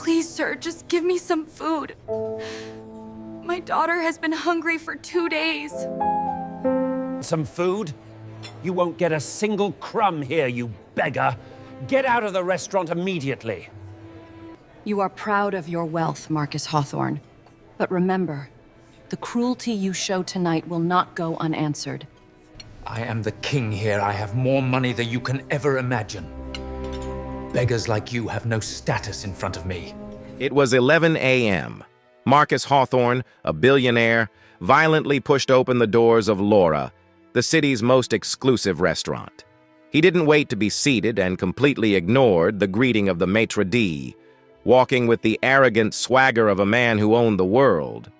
Please, sir, just give me some food. My daughter has been hungry for 2 days. Some food? You won't get a single crumb here, you beggar. Get out of the restaurant immediately. You are proud of your wealth, Marcus Hawthorne. But remember, the cruelty you show tonight will not go unanswered. I am the king here. I have more money than you can ever imagine. Beggars like you have no status in front of me. It was 11 a.m. Marcus Hawthorne, a billionaire, violently pushed open the doors of Laura, the city's most exclusive restaurant. He didn't wait to be seated and completely ignored the greeting of the maitre d', walking with the arrogant swagger of a man who owned the world.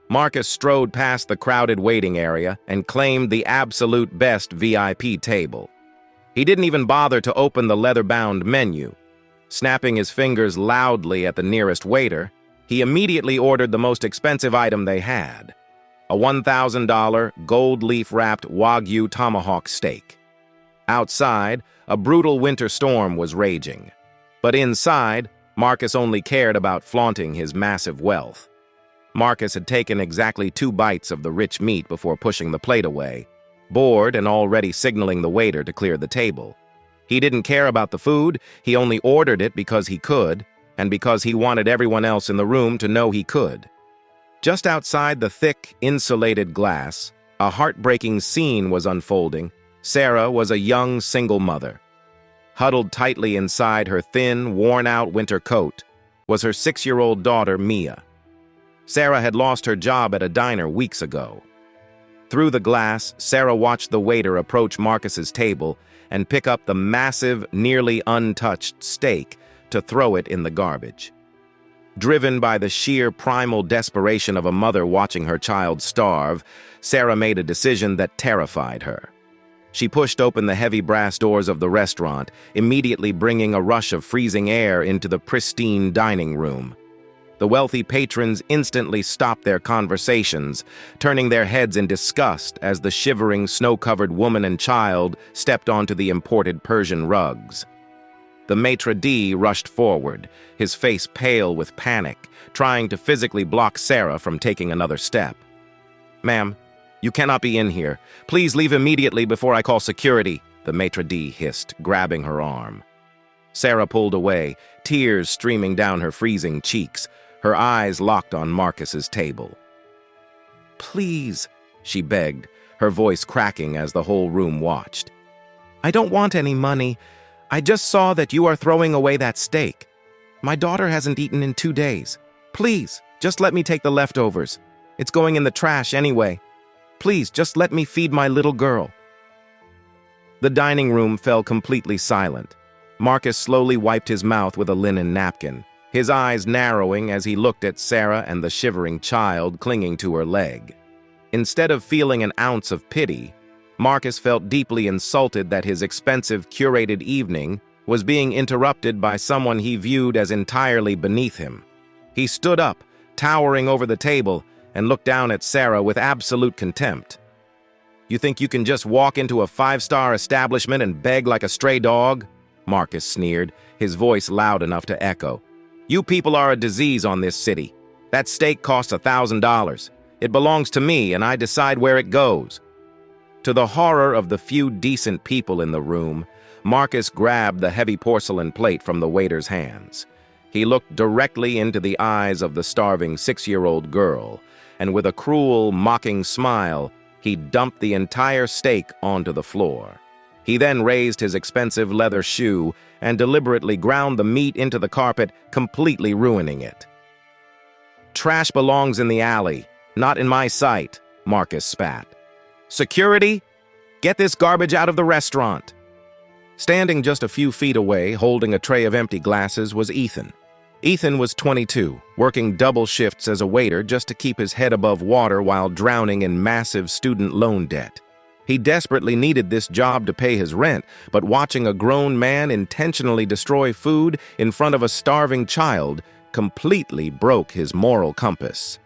Marcus strode past the crowded waiting area and claimed the absolute best VIP table. He didn't even bother to open the leather-bound menu. Snapping his fingers loudly at the nearest waiter, he immediately ordered the most expensive item they had, a $1,000 gold leaf-wrapped Wagyu tomahawk steak. Outside, a brutal winter storm was raging. But inside, Marcus only cared about flaunting his massive wealth. Marcus had taken exactly 2 bites of the rich meat before pushing the plate away, bored and already signaling the waiter to clear the table. He didn't care about the food, he only ordered it because he could, and because he wanted everyone else in the room to know he could. Just outside the thick, insulated glass, a heartbreaking scene was unfolding. Sarah was a young single mother. Huddled tightly inside her thin, worn-out winter coat was her 6-year-old daughter, Mia. Sarah had lost her job at a diner weeks ago. Through the glass, Sarah watched the waiter approach Marcus's table and pick up the massive, nearly untouched steak to throw it in the garbage. Driven by the sheer primal desperation of a mother watching her child starve, Sarah made a decision that terrified her. She pushed open the heavy brass doors of the restaurant, immediately bringing a rush of freezing air into the pristine dining room. The wealthy patrons instantly stopped their conversations, turning their heads in disgust as the shivering, snow-covered woman and child stepped onto the imported Persian rugs. The maitre d' rushed forward, his face pale with panic, trying to physically block Sarah from taking another step. "Ma'am, you cannot be in here. Please leave immediately before I call security," the maitre d' hissed, grabbing her arm. Sarah pulled away, tears streaming down her freezing cheeks, her eyes locked on Marcus's table. "Please," she begged, her voice cracking as the whole room watched. "I don't want any money. I just saw that you are throwing away that steak. My daughter hasn't eaten in 2 days. Please, just let me take the leftovers. It's going in the trash anyway. Please, just let me feed my little girl." The dining room fell completely silent. Marcus slowly wiped his mouth with a linen napkin, his eyes narrowing as he looked at Sarah and the shivering child clinging to her leg. Instead of feeling an ounce of pity, Marcus felt deeply insulted that his expensive, curated evening was being interrupted by someone he viewed as entirely beneath him. He stood up, towering over the table, and looked down at Sarah with absolute contempt. "You think you can just walk into a 5-star establishment and beg like a stray dog?" Marcus sneered, his voice loud enough to echo. "You people are a disease on this city. That steak costs $1,000. It belongs to me, and I decide where it goes." To the horror of the few decent people in the room, Marcus grabbed the heavy porcelain plate from the waiter's hands. He looked directly into the eyes of the starving 6-year-old girl, and with a cruel, mocking smile, he dumped the entire steak onto the floor. He then raised his expensive leather shoe and deliberately ground the meat into the carpet, completely ruining it. "Trash belongs in the alley, not in my sight," Marcus spat. "Security, get this garbage out of the restaurant." Standing just a few feet away, holding a tray of empty glasses, was Ethan. Ethan was 22, working double shifts as a waiter just to keep his head above water while drowning in massive student loan debt. He desperately needed this job to pay his rent, but watching a grown man intentionally destroy food in front of a starving child completely broke his moral compass.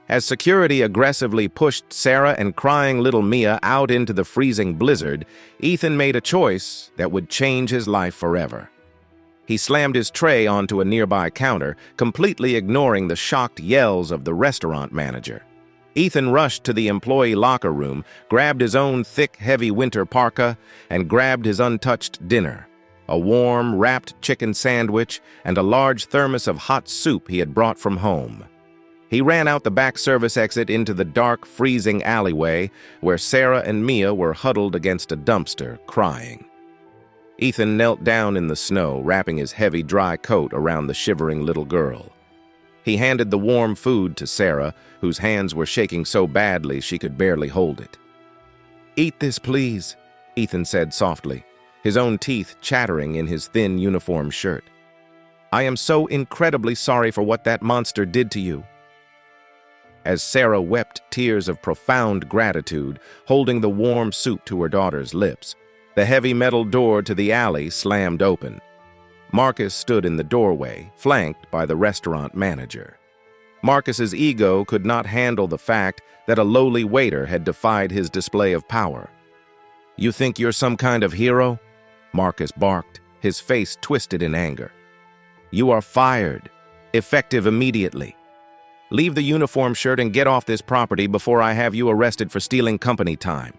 As security aggressively pushed Sarah and crying little Mia out into the freezing blizzard, Ethan made a choice that would change his life forever. He slammed his tray onto a nearby counter, completely ignoring the shocked yells of the restaurant manager. Ethan rushed to the employee locker room, grabbed his own thick, heavy winter parka, and grabbed his untouched dinner, a warm, wrapped chicken sandwich and a large thermos of hot soup he had brought from home. He ran out the back service exit into the dark, freezing alleyway where Sarah and Mia were huddled against a dumpster, crying. Ethan knelt down in the snow, wrapping his heavy, dry coat around the shivering little girl. He handed the warm food to Sarah, whose hands were shaking so badly she could barely hold it. "Eat this, please," Ethan said softly, his own teeth chattering in his thin uniform shirt. "I am so incredibly sorry for what that monster did to you." As Sarah wept tears of profound gratitude, holding the warm soup to her daughter's lips, the heavy metal door to the alley slammed open. Marcus stood in the doorway, flanked by the restaurant manager. Marcus's ego could not handle the fact that a lowly waiter had defied his display of power. "You think you're some kind of hero?" Marcus barked, his face twisted in anger. "You are fired, effective immediately. Leave the uniform shirt and get off this property before I have you arrested for stealing company time."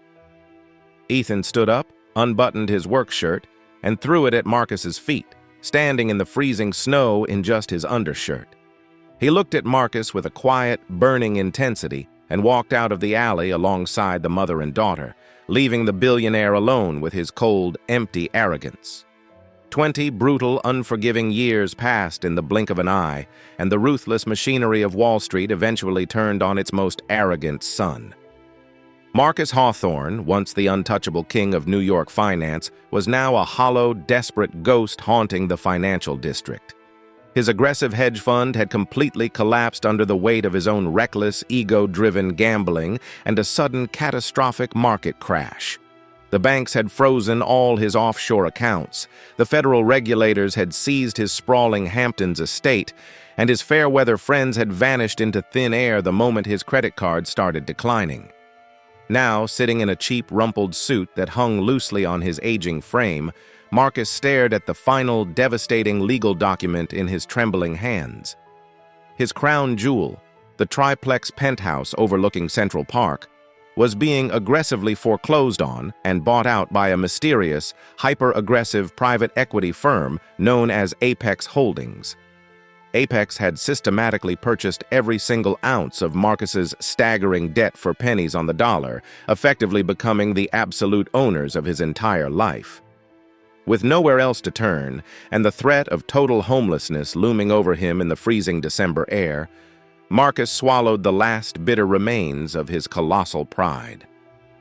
Ethan stood up, unbuttoned his work shirt, and threw it at Marcus's feet, standing in the freezing snow in just his undershirt. He looked at Marcus with a quiet, burning intensity and walked out of the alley alongside the mother and daughter, leaving the billionaire alone with his cold, empty arrogance. 20 brutal, unforgiving years passed in the blink of an eye, and the ruthless machinery of Wall Street eventually turned on its most arrogant son. Marcus Hawthorne, once the untouchable king of New York finance, was now a hollow, desperate ghost haunting the financial district. His aggressive hedge fund had completely collapsed under the weight of his own reckless, ego-driven gambling and a sudden catastrophic market crash. The banks had frozen all his offshore accounts, the federal regulators had seized his sprawling Hamptons estate, and his fair-weather friends had vanished into thin air the moment his credit card started declining. Now, sitting in a cheap, rumpled suit that hung loosely on his aging frame, Marcus stared at the final, devastating legal document in his trembling hands. His crown jewel, the triplex penthouse overlooking Central Park, was being aggressively foreclosed on and bought out by a mysterious, hyper-aggressive private equity firm known as Apex Holdings. Apex had systematically purchased every single ounce of Marcus's staggering debt for pennies on the dollar, effectively becoming the absolute owners of his entire life. With nowhere else to turn, and the threat of total homelessness looming over him in the freezing December air, Marcus swallowed the last bitter remains of his colossal pride.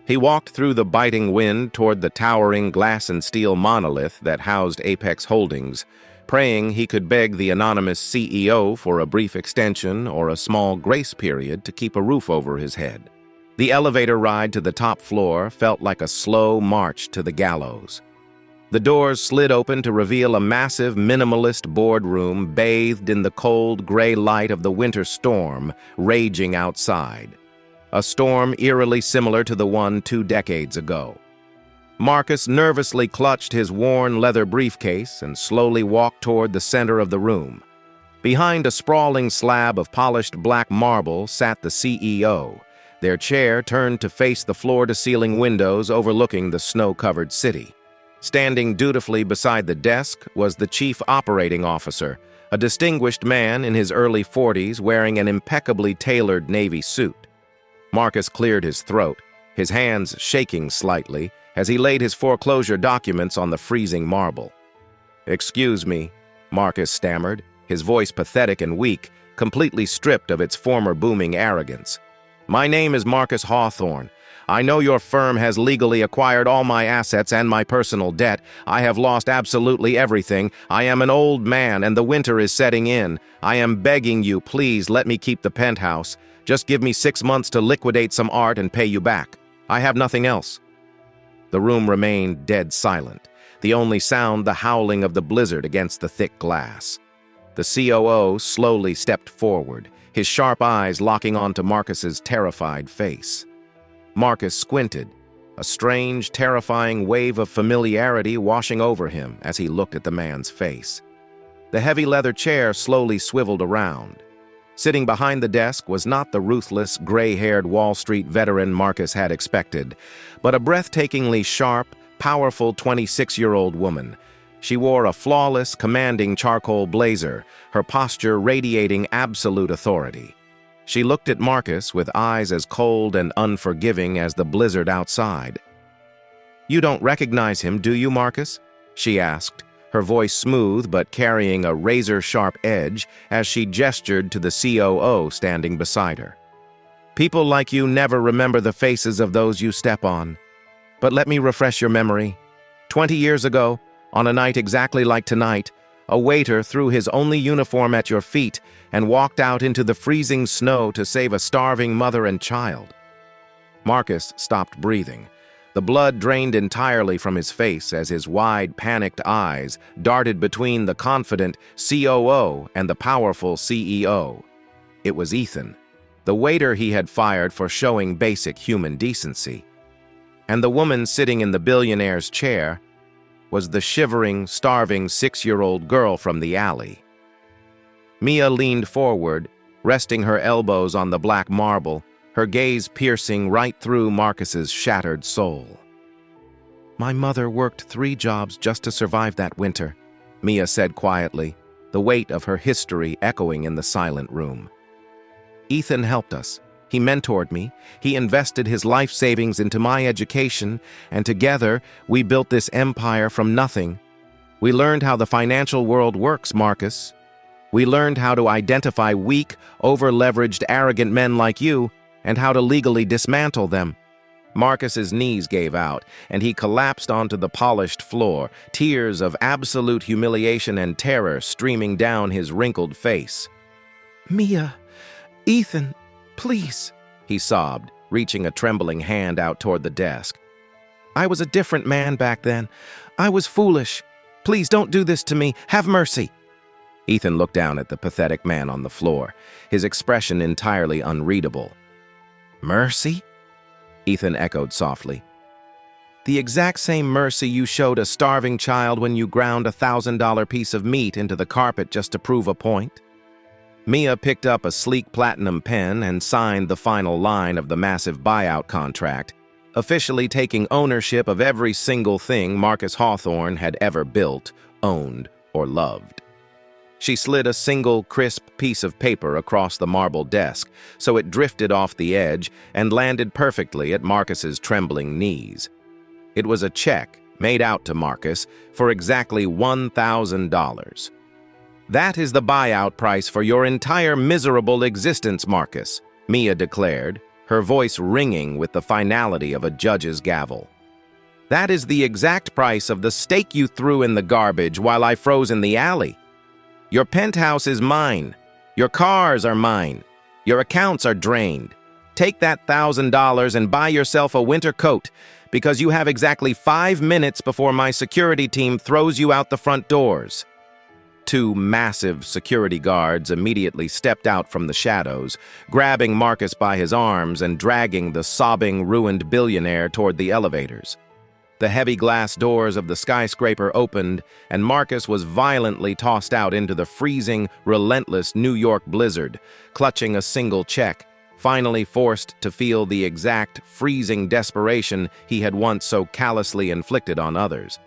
He walked through the biting wind toward the towering glass and steel monolith that housed Apex Holdings, praying he could beg the anonymous CEO for a brief extension or a small grace period to keep a roof over his head. The elevator ride to the top floor felt like a slow march to the gallows. The doors slid open to reveal a massive, minimalist boardroom bathed in the cold, gray light of the winter storm raging outside. A storm eerily similar to the one 2 decades ago. Marcus nervously clutched his worn leather briefcase and slowly walked toward the center of the room. Behind a sprawling slab of polished black marble sat the CEO, their chair turned to face the floor-to-ceiling windows overlooking the snow-covered city. Standing dutifully beside the desk was the chief operating officer, a distinguished man in his early 40s wearing an impeccably tailored navy suit. Marcus cleared his throat, his hands shaking slightly, as he laid his foreclosure documents on the freezing marble. "Excuse me," Marcus stammered, his voice pathetic and weak, completely stripped of its former booming arrogance. "My name is Marcus Hawthorne. I know your firm has legally acquired all my assets and my personal debt. I have lost absolutely everything. I am an old man and the winter is setting in. I am begging you, please let me keep the penthouse. Just give me 6 months to liquidate some art and pay you back. I have nothing else." The room remained dead silent, the only sound the howling of the blizzard against the thick glass. The COO slowly stepped forward, his sharp eyes locking onto Marcus's terrified face. Marcus squinted, a strange, terrifying wave of familiarity washing over him as he looked at the man's face. The heavy leather chair slowly swiveled around. Sitting behind the desk was not the ruthless, gray-haired Wall Street veteran Marcus had expected, but a breathtakingly sharp, powerful 26-year-old woman. She wore a flawless, commanding charcoal blazer, her posture radiating absolute authority. She looked at Marcus with eyes as cold and unforgiving as the blizzard outside. "You don't recognize him, do you, Marcus?" she asked, her voice smooth but carrying a razor-sharp edge as she gestured to the COO standing beside her. "People like you never remember the faces of those you step on. But let me refresh your memory. 20 years ago, on a night exactly like tonight, a waiter threw his only uniform at your feet and walked out into the freezing snow to save a starving mother and child." Marcus stopped breathing. The blood drained entirely from his face as his wide, panicked eyes darted between the confident COO and the powerful CEO. It was Ethan, the waiter he had fired for showing basic human decency. And the woman sitting in the billionaire's chair was the shivering, starving 6-year-old girl from the alley. Mia leaned forward, resting her elbows on the black marble, her gaze piercing right through Marcus's shattered soul. "My mother worked 3 jobs just to survive that winter," Mia said quietly, the weight of her history echoing in the silent room. "Ethan helped us. He mentored me, he invested his life savings into my education, and together we built this empire from nothing. We learned how the financial world works, Marcus. We learned how to identify weak, over-leveraged, arrogant men like you, and how to legally dismantle them." Marcus's knees gave out, and he collapsed onto the polished floor, tears of absolute humiliation and terror streaming down his wrinkled face. "Mia, Ethan, please," he sobbed, reaching a trembling hand out toward the desk. "I was a different man back then. I was foolish. Please don't do this to me. Have mercy." Ethan looked down at the pathetic man on the floor, his expression entirely unreadable. "Mercy?" Ethan echoed softly. "The exact same mercy you showed a starving child when you ground a $1,000 piece of meat into the carpet just to prove a point." Mia picked up a sleek platinum pen and signed the final line of the massive buyout contract, officially taking ownership of every single thing Marcus Hawthorne had ever built, owned, or loved. She slid a single, crisp piece of paper across the marble desk so it drifted off the edge and landed perfectly at Marcus's trembling knees. It was a check made out to Marcus for exactly $1,000. "That is the buyout price for your entire miserable existence, Marcus," Mia declared, her voice ringing with the finality of a judge's gavel. "That is the exact price of the steak you threw in the garbage while I froze in the alley. Your penthouse is mine. Your cars are mine. Your accounts are drained. Take that $1,000 and buy yourself a winter coat, because you have exactly 5 minutes before my security team throws you out the front doors." 2 massive security guards immediately stepped out from the shadows, grabbing Marcus by his arms and dragging the sobbing, ruined billionaire toward the elevators. The heavy glass doors of the skyscraper opened, and Marcus was violently tossed out into the freezing, relentless New York blizzard, clutching a single check, finally forced to feel the exact freezing desperation he had once so callously inflicted on others.